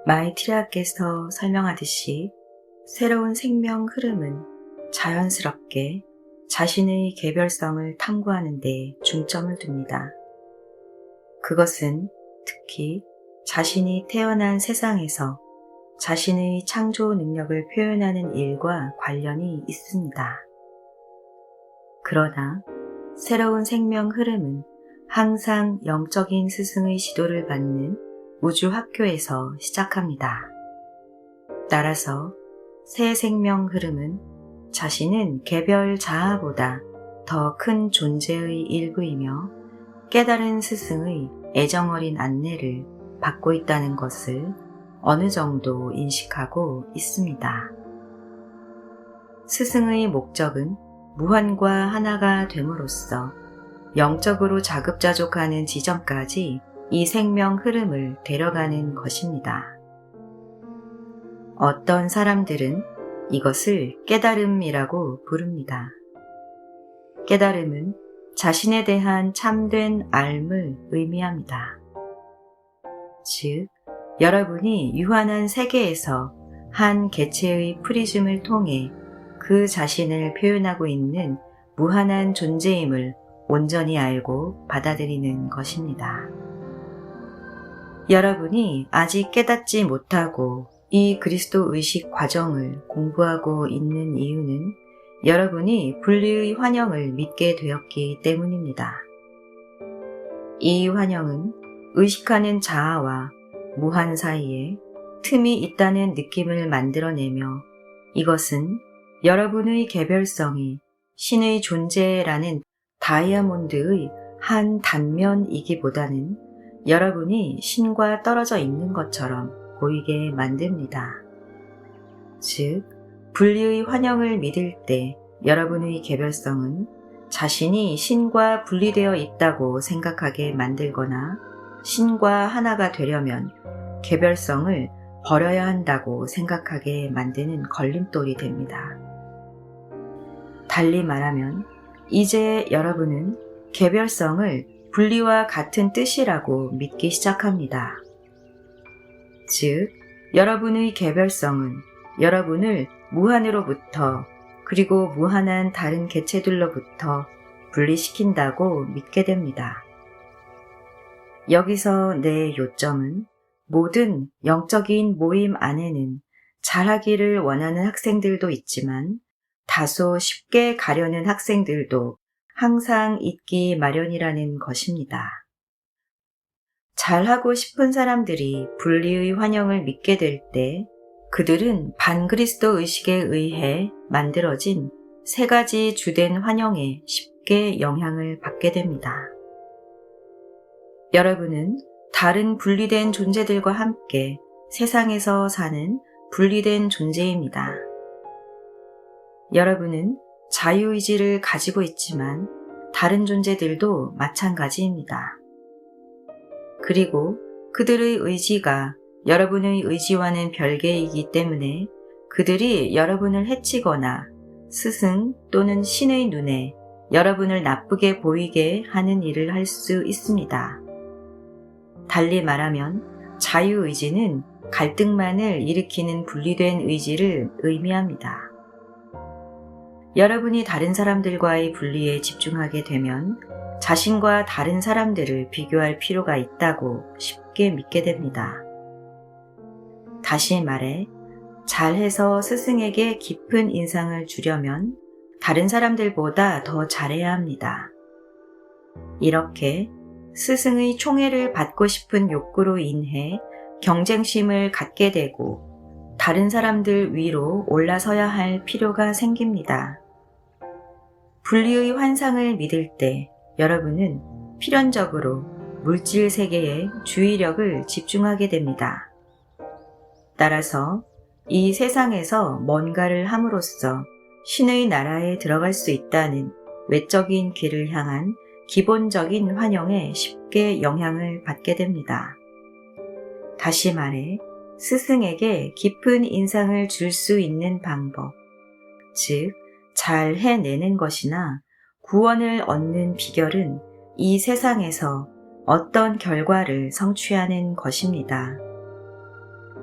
마이티라께서 설명하듯이 새로운 생명 흐름은 자연스럽게 자신의 개별성을 탐구하는 데 중점을 둡니다. 그것은 특히 자신이 태어난 세상에서 자신의 창조 능력을 표현하는 일과 관련이 있습니다. 그러나 새로운 생명 흐름은 항상 영적인 스승의 지도를 받는 우주 학교에서 시작합니다. 따라서 새 생명 흐름은 자신은 개별 자아보다 더 큰 존재의 일부이며 깨달은 스승의 애정어린 안내를 받고 있다는 것을 어느 정도 인식하고 있습니다. 스승의 목적은 무한과 하나가 됨으로써 영적으로 자급자족하는 지점까지 이 생명 흐름을 데려가는 것입니다. 어떤 사람들은 이것을 깨달음이라고 부릅니다. 깨달음은 자신에 대한 참된 알을 의미합니다. 즉, 여러분이 유한한 세계에서 한 개체의 프리즘을 통해 그 자신을 표현하고 있는 무한한 존재임을 온전히 알고 받아들이는 것입니다. 여러분이 아직 깨닫지 못하고 이 그리스도 의식 과정을 공부하고 있는 이유는 여러분이 분리의 환영을 믿게 되었기 때문입니다. 이 환영은 의식하는 자아와 무한 사이에 틈이 있다는 느낌을 만들어내며 이것은 여러분의 개별성이 신의 존재라는 다이아몬드의 한 단면이기보다는 여러분이 신과 떨어져 있는 것처럼 보이게 만듭니다. 즉, 분리의 환영을 믿을 때 여러분의 개별성은 자신이 신과 분리되어 있다고 생각하게 만들거나 신과 하나가 되려면 개별성을 버려야 한다고 생각하게 만드는 걸림돌이 됩니다. 달리 말하면 이제 여러분은 개별성을 분리와 같은 뜻이라고 믿기 시작합니다. 즉, 여러분의 개별성은 여러분을 무한으로부터 그리고 무한한 다른 개체들로부터 분리시킨다고 믿게 됩니다. 여기서 내 요점은 모든 영적인 모임 안에는 잘하기를 원하는 학생들도 있지만 다소 쉽게 가려는 학생들도 항상 있기 마련이라는 것입니다. 잘하고 싶은 사람들이 분리의 환영을 믿게 될 때 그들은 반그리스도 의식에 의해 만들어진 세 가지 주된 환영에 쉽게 영향을 받게 됩니다. 여러분은 다른 분리된 존재들과 함께 세상에서 사는 분리된 존재입니다. 여러분은 자유의지를 가지고 있지만 다른 존재들도 마찬가지입니다. 그리고 그들의 의지가 여러분의 의지와는 별개이기 때문에 그들이 여러분을 해치거나 스승 또는 신의 눈에 여러분을 나쁘게 보이게 하는 일을 할 수 있습니다. 달리 말하면 자유의지는 갈등만을 일으키는 분리된 의지를 의미합니다. 여러분이 다른 사람들과의 분리에 집중하게 되면 자신과 다른 사람들을 비교할 필요가 있다고 쉽게 믿게 됩니다. 다시 말해, 잘해서 스승에게 깊은 인상을 주려면 다른 사람들보다 더 잘해야 합니다. 이렇게 스승의 총애를 받고 싶은 욕구로 인해 경쟁심을 갖게 되고 다른 사람들 위로 올라서야 할 필요가 생깁니다. 분리의 환상을 믿을 때 여러분은 필연적으로 물질 세계에 주의력을 집중하게 됩니다. 따라서 이 세상에서 뭔가를 함으로써 신의 나라에 들어갈 수 있다는 외적인 길을 향한 기본적인 환영에 쉽게 영향을 받게 됩니다. 다시 말해 스승에게 깊은 인상을 줄 수 있는 방법, 즉 잘 해내는 것이나 구원을 얻는 비결은 이 세상에서 어떤 결과를 성취하는 것입니다.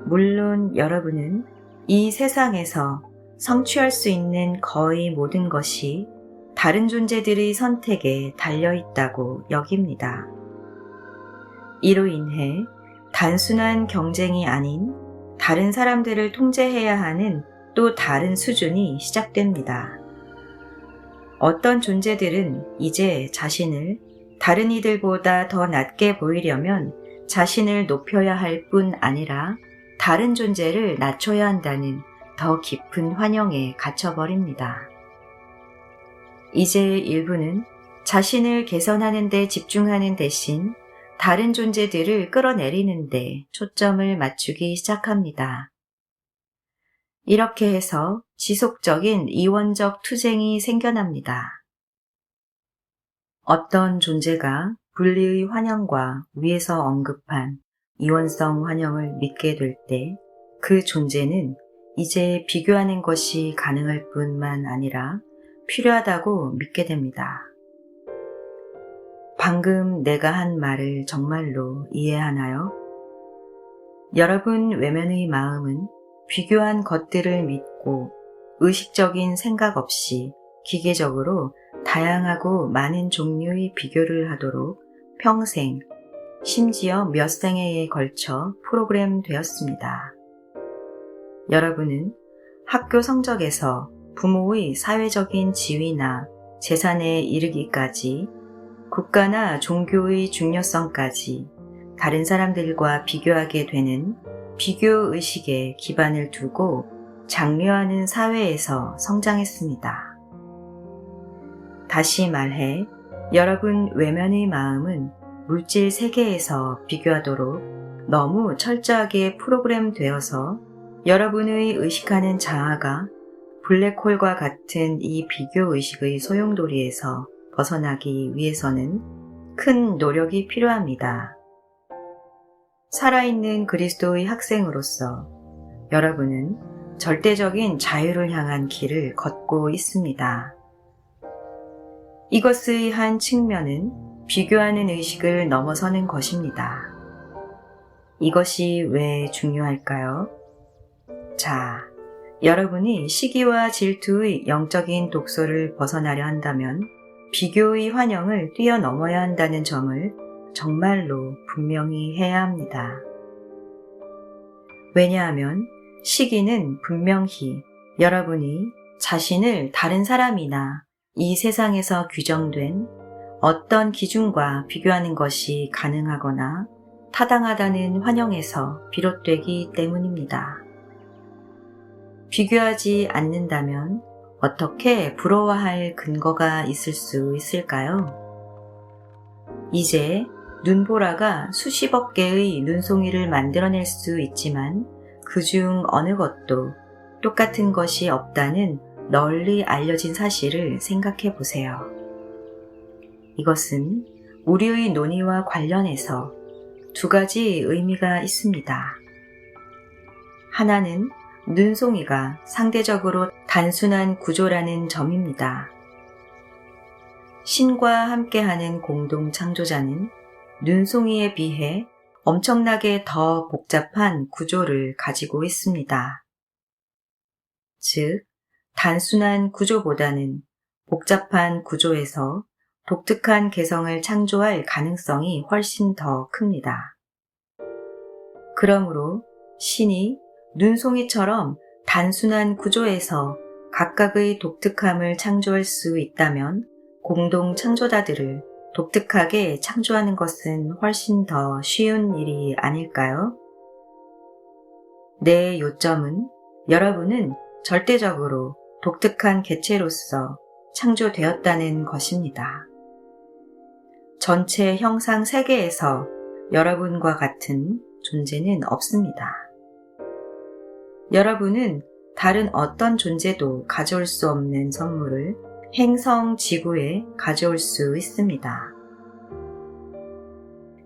물론 여러분은 이 세상에서 성취할 수 있는 거의 모든 것이 다른 존재들의 선택에 달려있다고 여깁니다. 이로 인해 단순한 경쟁이 아닌 다른 사람들을 통제해야 하는 또 다른 수준이 시작됩니다. 어떤 존재들은 이제 자신을 다른 이들보다 더 낮게 보이려면 자신을 높여야 할 뿐 아니라 다른 존재를 낮춰야 한다는 더 깊은 환영에 갇혀버립니다. 이제 일부는 자신을 개선하는 데 집중하는 대신 다른 존재들을 끌어내리는 데 초점을 맞추기 시작합니다. 이렇게 해서 지속적인 이원적 투쟁이 생겨납니다. 어떤 존재가 분리의 환영과 위에서 언급한 이원성 환영을 믿게 될 때 그 존재는 이제 비교하는 것이 가능할 뿐만 아니라 필요하다고 믿게 됩니다. 방금 내가 한 말을 정말로 이해하나요? 여러분 외면의 마음은 비교한 것들을 믿고 의식적인 생각 없이 기계적으로 다양하고 많은 종류의 비교를 하도록 평생, 심지어 몇 생애에 걸쳐 프로그램 되었습니다. 여러분은 학교 성적에서 부모의 사회적인 지위나 재산에 이르기까지 국가나 종교의 중요성까지 다른 사람들과 비교하게 되는 비교의식에 기반을 두고 장려하는 사회에서 성장했습니다. 다시 말해 여러분 외면의 마음은 물질 세계에서 비교하도록 너무 철저하게 프로그램 되어서 여러분의 의식하는 자아가 블랙홀과 같은 이 비교의식의 소용돌이에서 벗어나기 위해서는 큰 노력이 필요합니다. 살아있는 그리스도의 학생으로서 여러분은 절대적인 자유를 향한 길을 걷고 있습니다. 이것의 한 측면은 비교하는 의식을 넘어서는 것입니다. 이것이 왜 중요할까요? 자, 여러분이 시기와 질투의 영적인 독소를 벗어나려 한다면 비교의 환영을 뛰어넘어야 한다는 점을 정말로 분명히 해야 합니다. 왜냐하면 시기는 분명히 여러분이 자신을 다른 사람이나 이 세상에서 규정된 어떤 기준과 비교하는 것이 가능하거나 타당하다는 환영에서 비롯되기 때문입니다. 비교하지 않는다면 어떻게 부러워할 근거가 있을 수 있을까요? 이제 눈보라가 수십억 개의 눈송이를 만들어낼 수 있지만 그중 어느 것도 똑같은 것이 없다는 널리 알려진 사실을 생각해 보세요. 이것은 우리의 논의와 관련해서 두 가지 의미가 있습니다. 하나는 눈송이가 상대적으로 단순한 구조라는 점입니다. 신과 함께하는 공동 창조자는 눈송이에 비해 엄청나게 더 복잡한 구조를 가지고 있습니다. 즉, 단순한 구조보다는 복잡한 구조에서 독특한 개성을 창조할 가능성이 훨씬 더 큽니다. 그러므로 신이 눈송이처럼 단순한 구조에서 각각의 독특함을 창조할 수 있다면 공동 창조자들을 독특하게 창조하는 것은 훨씬 더 쉬운 일이 아닐까요? 내 요점은 여러분은 절대적으로 독특한 개체로서 창조되었다는 것입니다. 전체 형상 세계에서 여러분과 같은 존재는 없습니다. 여러분은 다른 어떤 존재도 가져올 수 없는 선물을 행성 지구에 가져올 수 있습니다.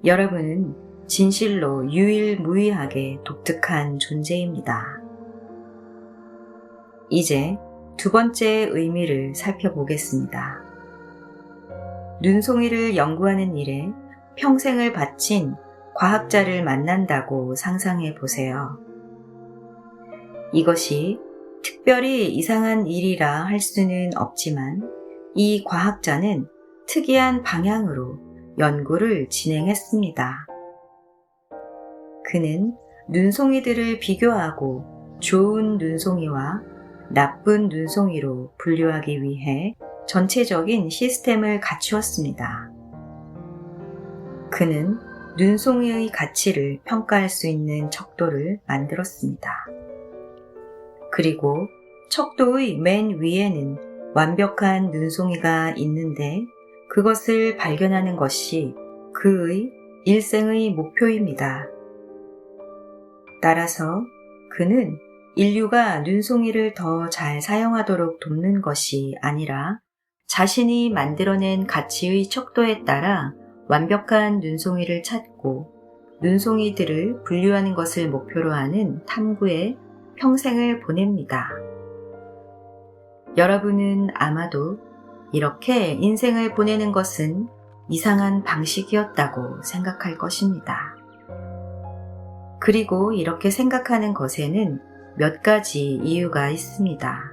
여러분은 진실로 유일무이하게 독특한 존재입니다. 이제 두 번째 의미를 살펴보겠습니다. 눈송이를 연구하는 일에 평생을 바친 과학자를 만난다고 상상해 보세요. 이것이 특별히 이상한 일이라 할 수는 없지만 이 과학자는 특이한 방향으로 연구를 진행했습니다. 그는 눈송이들을 비교하고 좋은 눈송이와 나쁜 눈송이로 분류하기 위해 전체적인 시스템을 갖추었습니다. 그는 눈송이의 가치를 평가할 수 있는 척도를 만들었습니다. 그리고 척도의 맨 위에는 완벽한 눈송이가 있는데 그것을 발견하는 것이 그의 일생의 목표입니다. 따라서 그는 인류가 눈송이를 더 잘 사용하도록 돕는 것이 아니라 자신이 만들어낸 가치의 척도에 따라 완벽한 눈송이를 찾고 눈송이들을 분류하는 것을 목표로 하는 탐구에 평생을 보냅니다. 여러분은 아마도 이렇게 인생을 보내는 것은 이상한 방식이었다고 생각할 것입니다. 그리고 이렇게 생각하는 것에는 몇 가지 이유가 있습니다.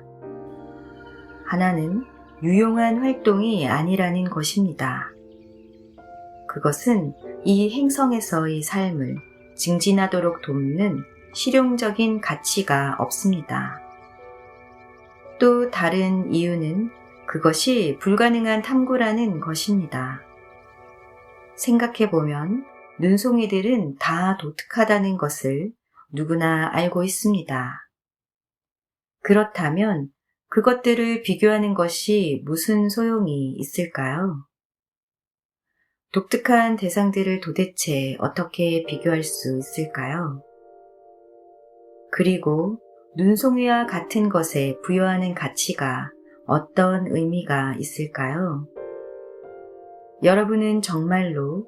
하나는 유용한 활동이 아니라는 것입니다. 그것은 이 행성에서의 삶을 증진하도록 돕는 실용적인 가치가 없습니다. 또 다른 이유는 그것이 불가능한 탐구라는 것입니다. 생각해보면 눈송이들은 다 독특하다는 것을 누구나 알고 있습니다. 그렇다면 그것들을 비교하는 것이 무슨 소용이 있을까요? 독특한 대상들을 도대체 어떻게 비교할 수 있을까요? 그리고 눈송이와 같은 것에 부여하는 가치가 어떤 의미가 있을까요? 여러분은 정말로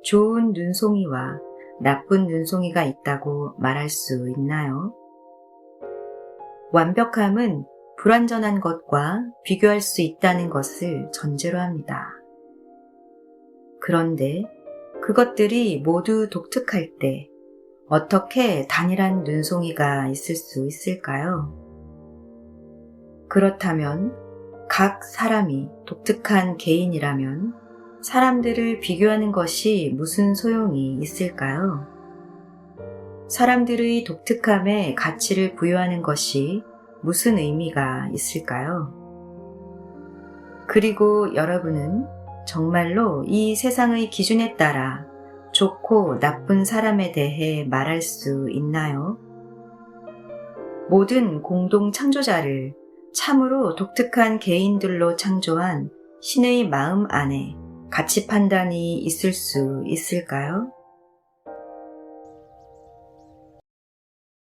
좋은 눈송이와 나쁜 눈송이가 있다고 말할 수 있나요? 완벽함은 불완전한 것과 비교할 수 있다는 것을 전제로 합니다. 그런데 그것들이 모두 독특할 때 어떻게 단일한 눈송이가 있을 수 있을까요? 그렇다면 각 사람이 독특한 개인이라면 사람들을 비교하는 것이 무슨 소용이 있을까요? 사람들의 독특함에 가치를 부여하는 것이 무슨 의미가 있을까요? 그리고 여러분은 정말로 이 세상의 기준에 따라 좋고 나쁜 사람에 대해 말할 수 있나요? 모든 공동 창조자를 참으로 독특한 개인들로 창조한 신의 마음 안에 가치 판단이 있을 수 있을까요?